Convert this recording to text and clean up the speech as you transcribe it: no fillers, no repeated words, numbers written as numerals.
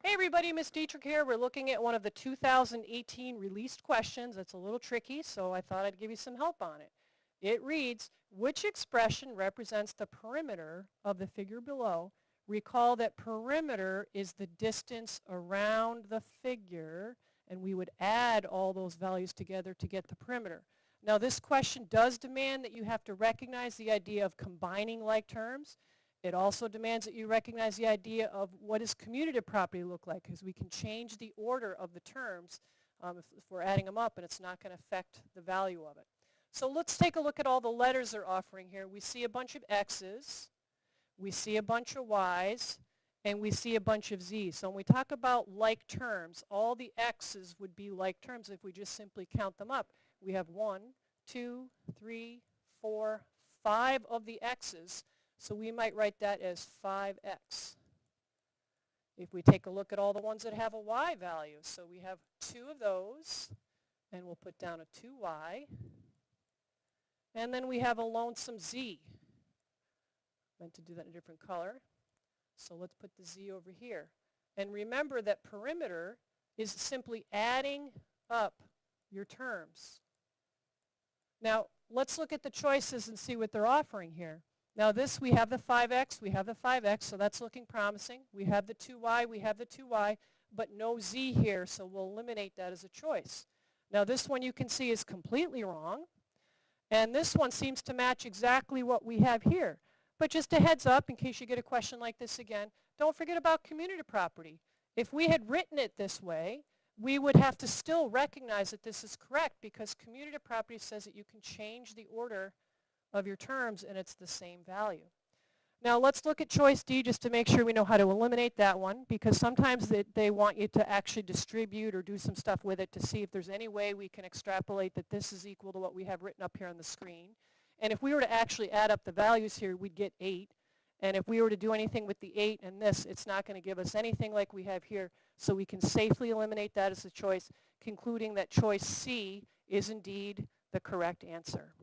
Hey everybody, Miss Dietrich here. We're looking at one of the 2018 released questions. It's a little tricky, so I thought I'd give you some help on it. It reads, which expression represents the perimeter of the figure below? Recall that perimeter is the distance around the figure, and we would add all those values together to get the perimeter. Now this question does demand that you have to recognize the idea of combining like terms. It also demands that you recognize the idea of what does commutative property look like, because we can change the order of the terms if we're adding them up, and it's not going to affect the value of it. So let's take a look at all the letters they're offering here. We see a bunch of X's, we see a bunch of Y's, and we see a bunch of Z's. So when we talk about like terms, all the X's would be like terms if we just simply count them up. We have 1, 2, 3, 4, 5 of the X's. So we might write that as 5x. If we take a look at all the ones that have a y value, so we have 2 of those, and we'll put down a 2y. And then we have a lonesome z. Meant to do that in a different color. So let's put the z over here. And remember that perimeter is simply adding up your terms. Now, let's look at the choices and see what they're offering here. Now this, we have the 5x, we have the 5x, so that's looking promising. We have the 2y, we have the 2y, but no z here, so we'll eliminate that as a choice. Now this one you can see is completely wrong, and this one seems to match exactly what we have here. But just a heads up, in case you get a question like this again, don't forget about commutative property. If we had written it this way, we would have to still recognize that this is correct, because commutative property says that you can change the order of your terms and it's the same value. Now let's look at choice D just to make sure we know how to eliminate that one, because sometimes they want you to actually distribute or do some stuff with it to see if there's any way we can extrapolate that this is equal to what we have written up here on the screen. And if we were to actually add up the values here, we'd get 8. And if we were to do anything with the 8 and this, it's not going to give us anything like we have here. So we can safely eliminate that as a choice, concluding that choice C is indeed the correct answer.